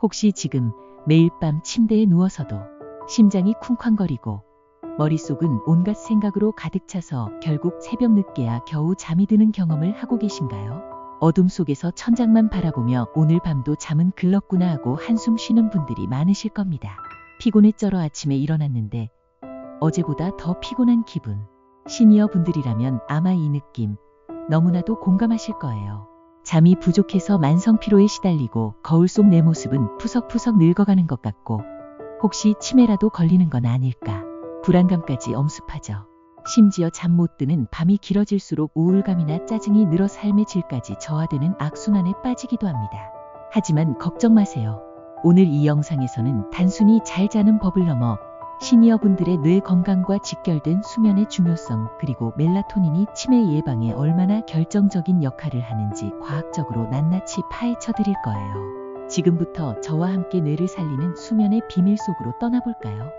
혹시 지금 매일 밤 침대에 누워서도 심장이 쿵쾅거리고 머릿속은 온갖 생각으로 가득 차서 결국 새벽 늦게야 겨우 잠이 드는 경험을 하고 계신가요? 어둠 속에서 천장만 바라보며 오늘 밤도 잠은 글렀구나 하고 한숨 쉬는 분들이 많으실 겁니다. 피곤에 쩔어 아침에 일어났는데 어제보다 더 피곤한 기분. 시니어 분들이라면 아마 이 느낌 너무나도 공감하실 거예요. 잠이 부족해서 만성 피로에 시달리고 거울 속 내 모습은 푸석푸석 늙어가는 것 같고 혹시 치매라도 걸리는 건 아닐까 불안감까지 엄습하죠. 심지어 잠 못 드는 밤이 길어질수록 우울감이나 짜증이 늘어 삶의 질까지 저하되는 악순환에 빠지기도 합니다. 하지만 걱정 마세요. 오늘 이 영상에서는 단순히 잘 자는 법을 넘어 시니어 분들의 뇌 건강과 직결된 수면의 중요성 그리고 멜라토닌이 치매 예방에 얼마나 결정적인 역할을 하는지 과학적으로 낱낱이 파헤쳐 드릴 거예요. 지금부터 저와 함께 뇌를 살리는 수면의 비밀 속으로 떠나볼까요?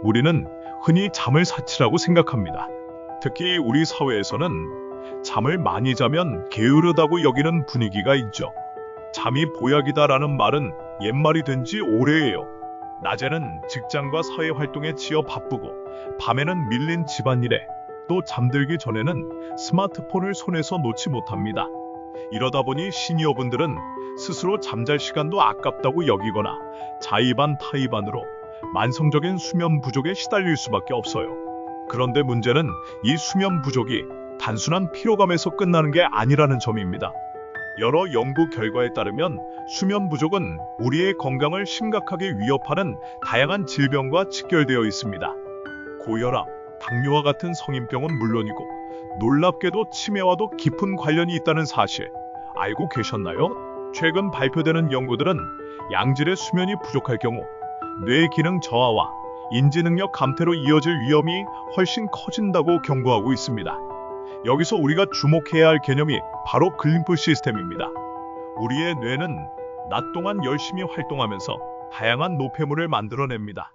우리는 흔히 잠을 사치라고 생각합니다. 특히 우리 사회에서는 잠을 많이 자면 게으르다고 여기는 분위기가 있죠. 잠이 보약이다라는 말은 옛말이 된 지 오래예요. 낮에는 직장과 사회 활동에 치여 바쁘고 밤에는 밀린 집안일에 또 잠들기 전에는 스마트폰을 손에서 놓지 못합니다. 이러다 보니 시니어분들은 스스로 잠잘 시간도 아깝다고 여기거나 자의반 타의반으로 만성적인 수면 부족에 시달릴 수밖에 없어요. 그런데 문제는 이 수면 부족이 단순한 피로감에서 끝나는 게 아니라는 점입니다. 여러 연구 결과에 따르면 수면 부족은 우리의 건강을 심각하게 위협하는 다양한 질병과 직결되어 있습니다. 고혈압, 당뇨와 같은 성인병은 물론이고 놀랍게도 치매와도 깊은 관련이 있다는 사실 알고 계셨나요? 최근 발표되는 연구들은 양질의 수면이 부족할 경우 뇌 기능 저하와 인지 능력 감퇴로 이어질 위험이 훨씬 커진다고 경고하고 있습니다. 여기서 우리가 주목해야 할 개념이 바로 글림프 시스템입니다. 우리의 뇌는 낮 동안 열심히 활동하면서 다양한 노폐물을 만들어냅니다.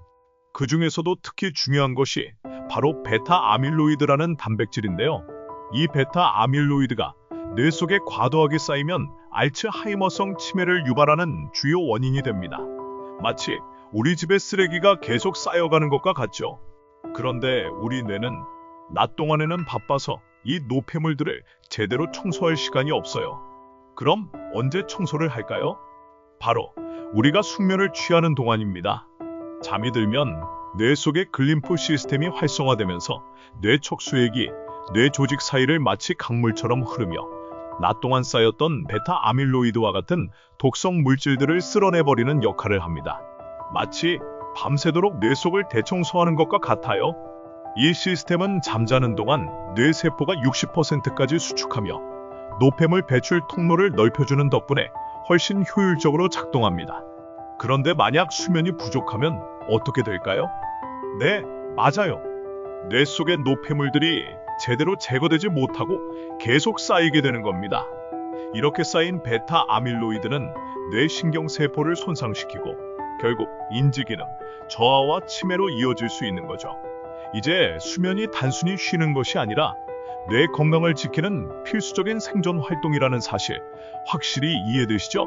그 중에서도 특히 중요한 것이 바로 베타 아밀로이드라는 단백질인데요. 이 베타 아밀로이드가 뇌 속에 과도하게 쌓이면 알츠하이머성 치매를 유발하는 주요 원인이 됩니다. 마치 우리 집에 쓰레기가 계속 쌓여가는 것과 같죠. 그런데 우리 뇌는 낮 동안에는 바빠서 이 노폐물들을 제대로 청소할 시간이 없어요. 그럼 언제 청소를 할까요? 바로 우리가 숙면을 취하는 동안입니다. 잠이 들면 뇌 속의 글림프 시스템이 활성화되면서 뇌 척수액이 뇌 조직 사이를 마치 강물처럼 흐르며 낮 동안 쌓였던 베타 아밀로이드와 같은 독성 물질들을 쓸어내버리는 역할을 합니다. 마치 밤새도록 뇌 속을 대청소하는 것과 같아요. 이 시스템은 잠자는 동안 뇌 세포가 60%까지 수축하며 노폐물 배출 통로를 넓혀주는 덕분에 훨씬 효율적으로 작동합니다. 그런데 만약 수면이 부족하면 어떻게 될까요? 네, 맞아요. 뇌 속의 노폐물들이 제대로 제거되지 못하고 계속 쌓이게 되는 겁니다. 이렇게 쌓인 베타 아밀로이드는 뇌 신경세포를 손상시키고 결국 인지기능, 저하와 치매로 이어질 수 있는 거죠. 이제 수면이 단순히 쉬는 것이 아니라 뇌 건강을 지키는 필수적인 생존 활동이라는 사실 확실히 이해되시죠?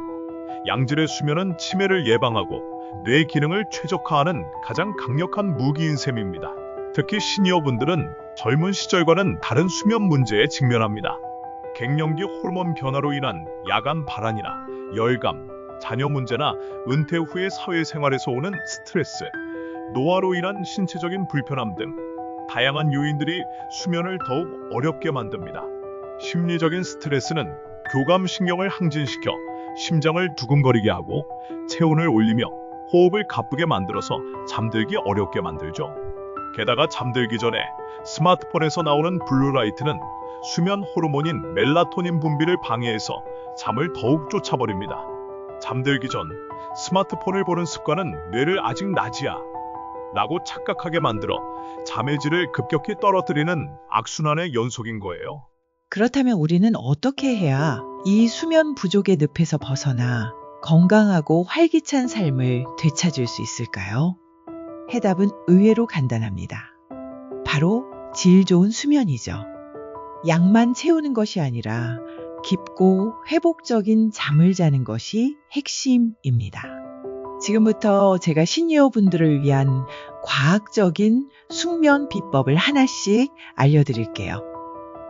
양질의 수면은 치매를 예방하고 뇌 기능을 최적화하는 가장 강력한 무기인 셈입니다. 특히 시니어분들은 젊은 시절과는 다른 수면 문제에 직면합니다. 갱년기 호르몬 변화로 인한 야간 발한이나 열감, 자녀 문제나 은퇴 후의 사회생활에서 오는 스트레스, 노화로 인한 신체적인 불편함 등 다양한 요인들이 수면을 더욱 어렵게 만듭니다. 심리적인 스트레스는 교감신경을 항진시켜 심장을 두근거리게 하고 체온을 올리며 호흡을 가쁘게 만들어서 잠들기 어렵게 만들죠. 게다가 잠들기 전에 스마트폰에서 나오는 블루라이트는 수면 호르몬인 멜라토닌 분비를 방해해서 잠을 더욱 쫓아버립니다. 잠들기 전 스마트폰을 보는 습관은 뇌를 아직 낮이야 라고 착각하게 만들어 잠의 질을 급격히 떨어뜨리는 악순환의 연속인 거예요. 그렇다면 우리는 어떻게 해야 이 수면 부족의 늪에서 벗어나 건강하고 활기찬 삶을 되찾을 수 있을까요? 해답은 의외로 간단합니다. 바로 질 좋은 수면이죠. 약만 채우는 것이 아니라 깊고 회복적인 잠을 자는 것이 핵심입니다. 지금부터 제가 시니어분들을 위한 과학적인 숙면 비법을 하나씩 알려드릴게요.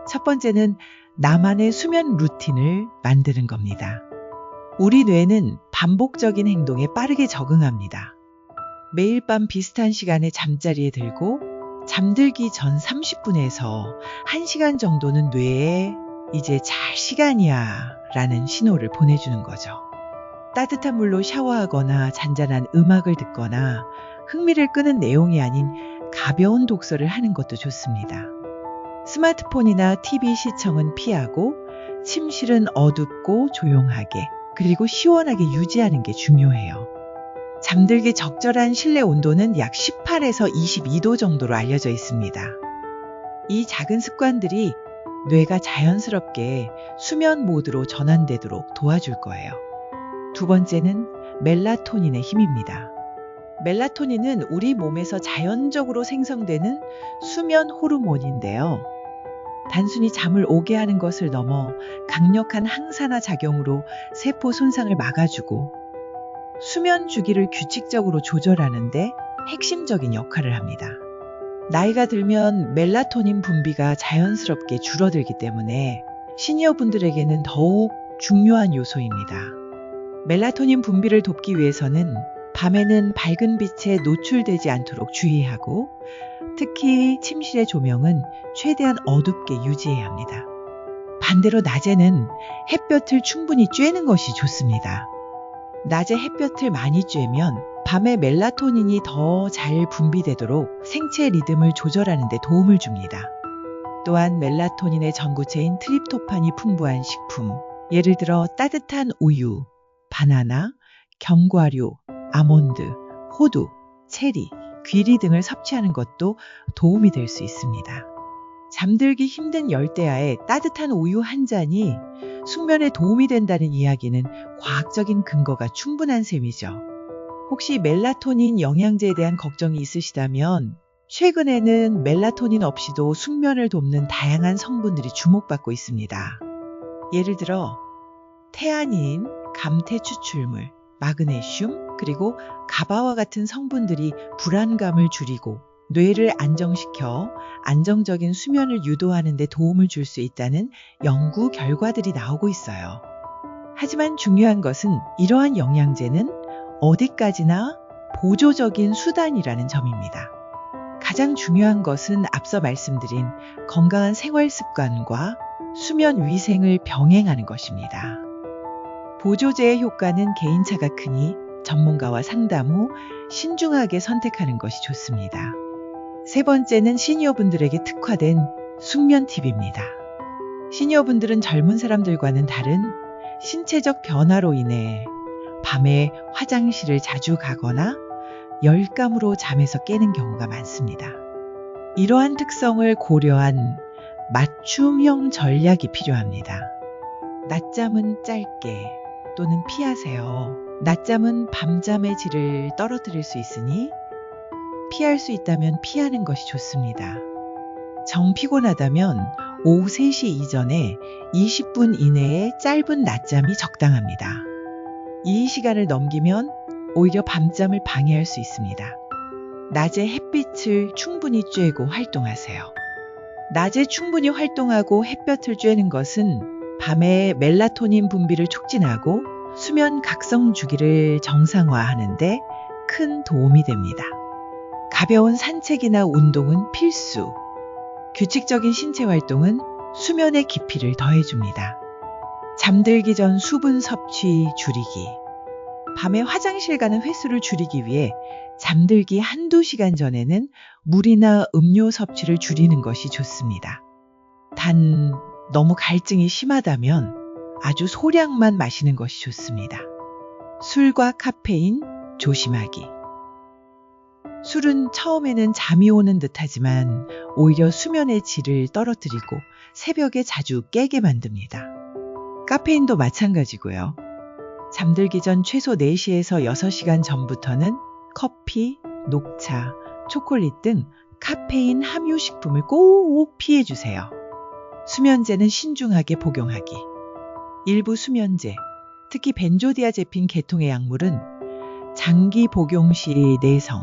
첫 번째는 나만의 수면 루틴을 만드는 겁니다. 우리 뇌는 반복적인 행동에 빠르게 적응합니다. 매일 밤 비슷한 시간에 잠자리에 들고 잠들기 전 30분에서 1시간 정도는 뇌에 이제 잘 시간이야 라는 신호를 보내주는 거죠. 따뜻한 물로 샤워하거나 잔잔한 음악을 듣거나 흥미를 끄는 내용이 아닌 가벼운 독서를 하는 것도 좋습니다. 스마트폰이나 TV 시청은 피하고 침실은 어둡고 조용하게 그리고 시원하게 유지하는 게 중요해요. 잠들기 적절한 실내 온도는 약 18에서 22도 정도로 알려져 있습니다. 이 작은 습관들이 뇌가 자연스럽게 수면 모드로 전환되도록 도와줄 거예요. 두 번째는 멜라토닌의 힘입니다. 멜라토닌은 우리 몸에서 자연적으로 생성되는 수면 호르몬인데요. 단순히 잠을 오게 하는 것을 넘어 강력한 항산화 작용으로 세포 손상을 막아주고 수면 주기를 규칙적으로 조절하는데 핵심적인 역할을 합니다. 나이가 들면 멜라토닌 분비가 자연스럽게 줄어들기 때문에 시니어분들에게는 더욱 중요한 요소입니다. 멜라토닌 분비를 돕기 위해서는 밤에는 밝은 빛에 노출되지 않도록 주의하고 특히 침실의 조명은 최대한 어둡게 유지해야 합니다. 반대로 낮에는 햇볕을 충분히 쬐는 것이 좋습니다. 낮에 햇볕을 많이 쬐면 밤에 멜라토닌이 더 잘 분비되도록 생체 리듬을 조절하는 데 도움을 줍니다. 또한 멜라토닌의 전구체인 트립토판이 풍부한 식품, 예를 들어 따뜻한 우유, 바나나, 견과류, 아몬드, 호두, 체리, 귀리 등을 섭취하는 것도 도움이 될 수 있습니다. 잠들기 힘든 열대야에 따뜻한 우유 한 잔이 숙면에 도움이 된다는 이야기는 과학적인 근거가 충분한 셈이죠. 혹시 멜라토닌 영양제에 대한 걱정이 있으시다면 최근에는 멜라토닌 없이도 숙면을 돕는 다양한 성분들이 주목받고 있습니다. 예를 들어 테아닌, 감태 추출물, 마그네슘, 그리고 가바와 같은 성분들이 불안감을 줄이고 뇌를 안정시켜 안정적인 수면을 유도하는 데 도움을 줄 수 있다는 연구 결과들이 나오고 있어요. 하지만 중요한 것은 이러한 영양제는 어디까지나 보조적인 수단이라는 점입니다. 가장 중요한 것은 앞서 말씀드린 건강한 생활 습관과 수면 위생을 병행하는 것입니다. 보조제의 효과는 개인차가 크니 전문가와 상담 후 신중하게 선택하는 것이 좋습니다. 세 번째는 시니어분들에게 특화된 숙면 팁입니다. 시니어분들은 젊은 사람들과는 다른 신체적 변화로 인해 밤에 화장실을 자주 가거나 열감으로 잠에서 깨는 경우가 많습니다. 이러한 특성을 고려한 맞춤형 전략이 필요합니다. 낮잠은 짧게 또는 피하세요. 낮잠은 밤잠의 질을 떨어뜨릴 수 있으니 피할 수 있다면 피하는 것이 좋습니다. 정 피곤하다면 오후 3시 이전에 20분 이내에 짧은 낮잠이 적당합니다. 이 시간을 넘기면 오히려 밤잠을 방해할 수 있습니다. 낮에 햇빛을 충분히 쬐고 활동하세요. 낮에 충분히 활동하고 햇볕을 쬐는 것은 밤에 멜라토닌 분비를 촉진하고 수면 각성 주기를 정상화하는데 큰 도움이 됩니다. 가벼운 산책이나 운동은 필수. 규칙적인 신체 활동은 수면의 깊이를 더해줍니다. 잠들기 전 수분 섭취 줄이기. 밤에 화장실 가는 횟수를 줄이기 위해 잠들기 한두 시간 전에는 물이나 음료 섭취를 줄이는 것이 좋습니다. 단, 너무 갈증이 심하다면 아주 소량만 마시는 것이 좋습니다. 술과 카페인 조심하기. 술은 처음에는 잠이 오는 듯하지만 오히려 수면의 질을 떨어뜨리고 새벽에 자주 깨게 만듭니다. 카페인도 마찬가지고요. 잠들기 전 최소 4시에서 6시간 전부터는 커피, 녹차, 초콜릿 등 카페인 함유 식품을 꼭 피해주세요. 수면제는 신중하게 복용하기. 일부 수면제, 특히 벤조디아제핀 계통의 약물은 장기 복용 시 내성,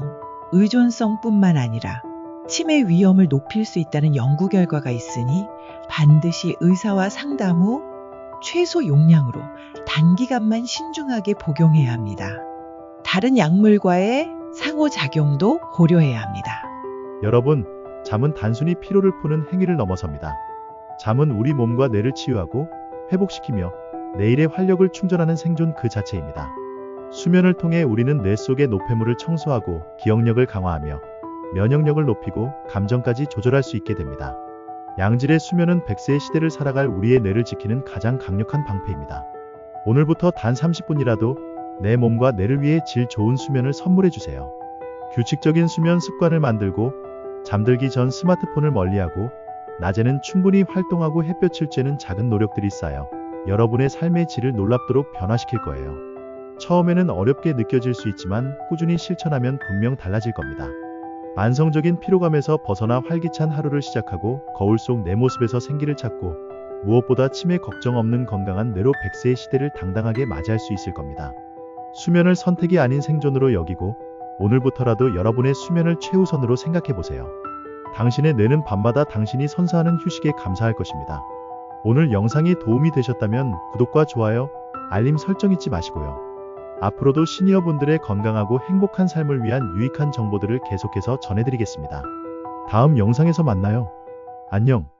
의존성뿐만 아니라 치매 위험을 높일 수 있다는 연구 결과가 있으니 반드시 의사와 상담 후 최소 용량으로 단기간만 신중하게 복용해야 합니다. 다른 약물과의 상호작용도 고려해야 합니다. 여러분, 잠은 단순히 피로를 푸는 행위를 넘어섭니다. 잠은 우리 몸과 뇌를 치유하고 회복시키며 내일의 활력을 충전하는 생존 그 자체입니다. 수면을 통해 우리는 뇌 속의 노폐물을 청소하고 기억력을 강화하며 면역력을 높이고 감정까지 조절할 수 있게 됩니다. 양질의 수면은 100세의 시대를 살아갈 우리의 뇌를 지키는 가장 강력한 방패입니다. 오늘부터 단 30분이라도 내 몸과 뇌를 위해 질 좋은 수면을 선물해 주세요. 규칙적인 수면 습관을 만들고 잠들기 전 스마트폰을 멀리하고 낮에는 충분히 활동하고 햇볕을 쬐는 작은 노력들이 쌓여 여러분의 삶의 질을 놀랍도록 변화시킬 거예요. 처음에는 어렵게 느껴질 수 있지만 꾸준히 실천하면 분명 달라질 겁니다. 만성적인 피로감에서 벗어나 활기찬 하루를 시작하고 거울 속 내 모습에서 생기를 찾고 무엇보다 치매 걱정 없는 건강한 뇌로 100세의 시대를 당당하게 맞이할 수 있을 겁니다. 수면을 선택이 아닌 생존으로 여기고 오늘부터라도 여러분의 수면을 최우선으로 생각해 보세요. 당신의 뇌는 밤마다 당신이 선사하는 휴식에 감사할 것입니다. 오늘 영상이 도움이 되셨다면 구독과 좋아요, 알림 설정 잊지 마시고요. 앞으로도 시니어분들의 건강하고 행복한 삶을 위한 유익한 정보들을 계속해서 전해드리겠습니다. 다음 영상에서 만나요. 안녕.